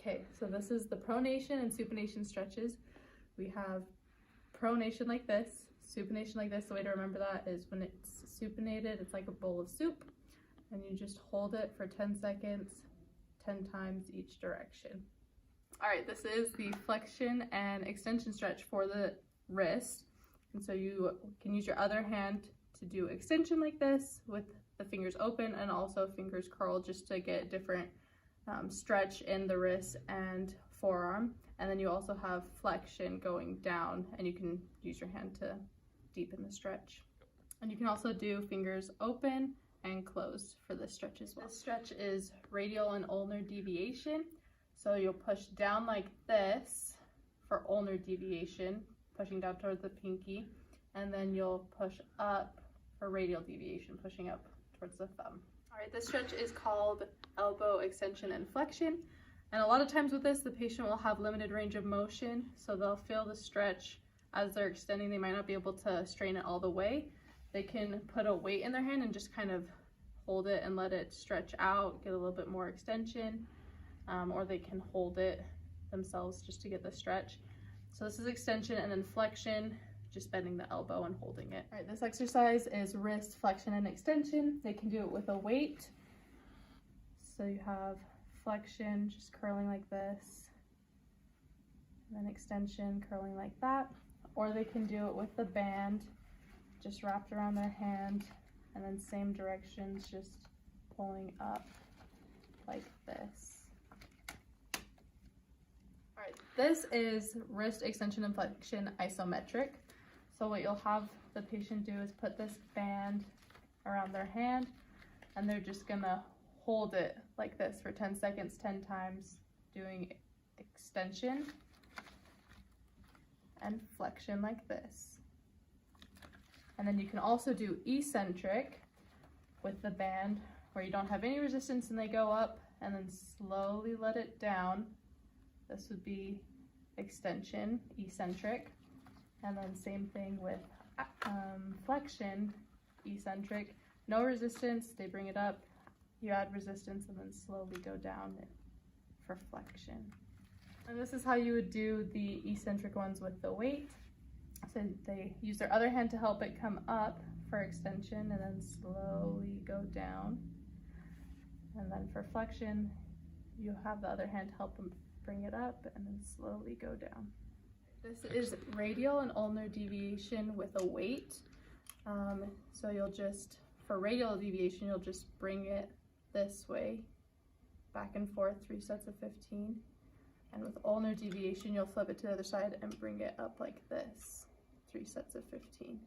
Okay, so this is the pronation and supination stretches. We have pronation like this, supination like this. The way to remember that is when it's supinated, it's like a bowl of soup, and you just hold it for 10 seconds, 10 times each direction. All right, this is the flexion and extension stretch for the wrist. And so you can use your other hand to do extension like this with the fingers open and also fingers curled, just to get different stretch in the wrist and forearm. And then you also have flexion going down, and you can use your hand to deepen the stretch. And you can also do fingers open and closed for this stretch as well. This stretch is radial and ulnar deviation. So you'll push down like this for ulnar deviation, pushing down towards the pinky, and then you'll push up for radial deviation, pushing up towards the thumb. All right, this stretch is called elbow extension and flexion. And a lot of times with this, the patient will have limited range of motion, so they'll feel the stretch as they're extending. They might not be able to strain it all the way. They can put a weight in their hand and just kind of hold it and let it stretch out, get a little bit more extension, or they can hold it themselves just to get the stretch. So this is extension, and then flexion, just bending the elbow and holding it. All right, this exercise is wrist flexion and extension. They can do it with a weight. So you have flexion, just curling like this, and then extension, curling like that. Or they can do it with the band, just wrapped around their hand, and then same directions, just pulling up like this. All right, this is wrist extension and flexion isometric. So what you'll have the patient do is put this band around their hand, and they're just gonna hold it like this for 10 seconds, 10 times, doing extension and flexion like this. And then you can also do eccentric with the band, where you don't have any resistance and they go up, and then slowly let it down. This would be extension, eccentric. And then same thing with flexion, eccentric. No resistance, they bring it up, you add resistance, and then slowly go down for flexion. And this is how you would do the eccentric ones with the weight. So they use their other hand to help it come up for extension, and then slowly go down. And then for flexion, you have the other hand help them bring it up, and then slowly go down. This is radial and ulnar deviation with a weight. So you'll just, for radial deviation, you'll just bring it this way, back and forth, 3 sets of 15. And with ulnar deviation, you'll flip it to the other side and bring it up like this, 3 sets of 15.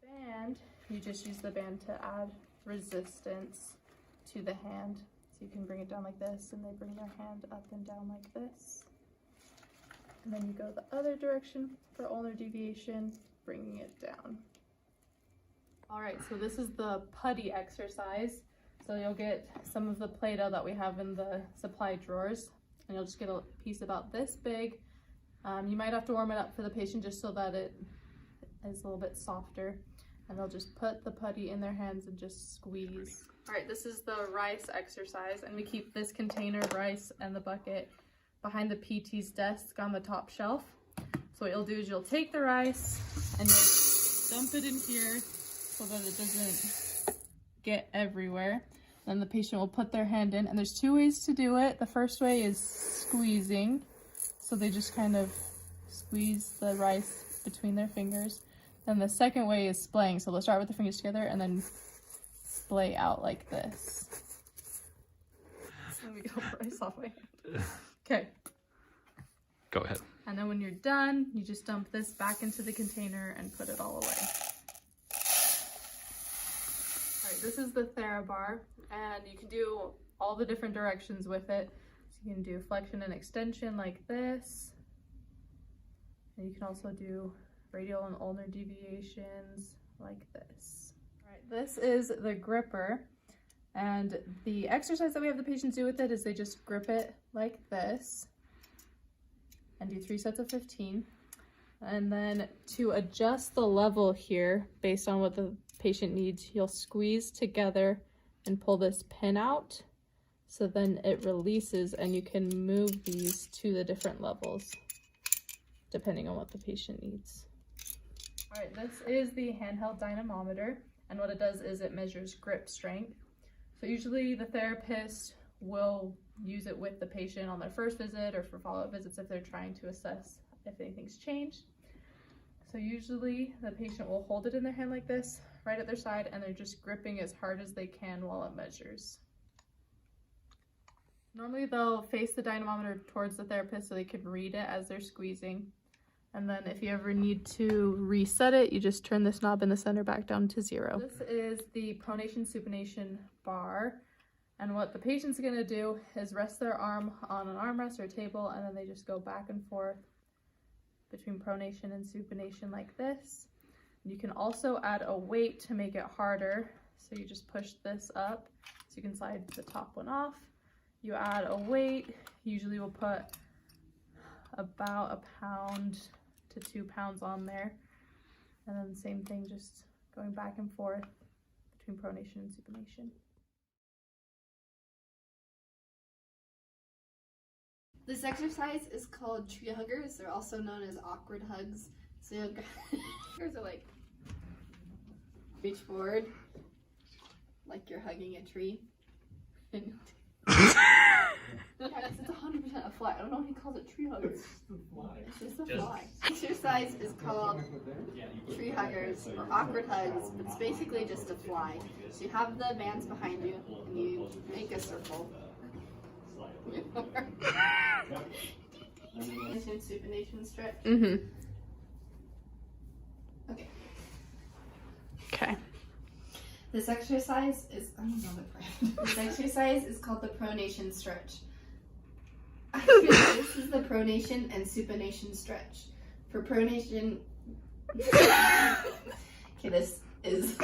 Band, you just use the band to add resistance to the hand. So you can bring it down like this, and they bring their hand up and down like this. And then you go the other direction for ulnar deviation, bringing it down. All right, so this is the putty exercise. So you'll get some of the Play-Doh that we have in the supply drawers, and you'll just get a piece about this big. You might have to warm it up for the patient just so that it is a little bit softer. And they'll just put the putty in their hands and just squeeze. All right, this is the rice exercise, and we keep this container of rice and the bucket behind the PT's desk on the top shelf. So what you'll do is you'll take the rice and you'll dump it in here so that it doesn't get everywhere. Then the patient will put their hand in, and there's 2 ways to do it. The first way is squeezing. So they just kind of squeeze the rice between their fingers. Then the second way is splaying. So they'll start with the fingers together and then splay out like this. Let me get rice off my hand. Okay. Go ahead. And then when you're done, you just dump this back into the container and put it all away. All right, this is the TheraBar, and you can do all the different directions with it. So you can do flexion and extension like this. And you can also do radial and ulnar deviations like this. All right, this is the gripper. And the exercise that we have the patients do with it is they just grip it like this and do 3 sets of 15. And then to adjust the level here, based on what the patient needs, you'll squeeze together and pull this pin out So then it releases and you can move these to the different levels depending on what the patient needs. All right, this is the handheld dynamometer, and what it does is it measures grip strength. So usually the therapist will use it with the patient on their first visit or for follow-up visits if they're trying to assess if anything's changed. So usually the patient will hold it in their hand like this, right at their side, and they're just gripping as hard as they can while it measures. Normally they'll face the dynamometer towards the therapist so they can read it as they're squeezing. And then if you ever need to reset it, you just turn this knob in the center back down to 0. This is the pronation supination bar. And what the patient's gonna do is rest their arm on an armrest or table, and then they just go back and forth between pronation and supination like this. You can also add a weight to make it harder. So you just push this up so you can slide the top one off. You add a weight, usually we'll put about 1 pound to 2 pounds on there. And then the same thing, just going back and forth between pronation and supination. This exercise is called tree huggers. They're also known as awkward hugs. So you'll huggers are like reach forward like you're hugging a tree. And it's 100% a fly. I don't know if he calls it tree huggers. It's just a fly. Exercise is called tree huggers or awkward hugs, but it's basically just a fly. So you have the bands behind you and you make a circle. Supination stretch. Okay. Okay. This exercise is, I don't know the brand. This exercise is called the pronation stretch. This is the pronation and supination stretch. For pronation, okay, this is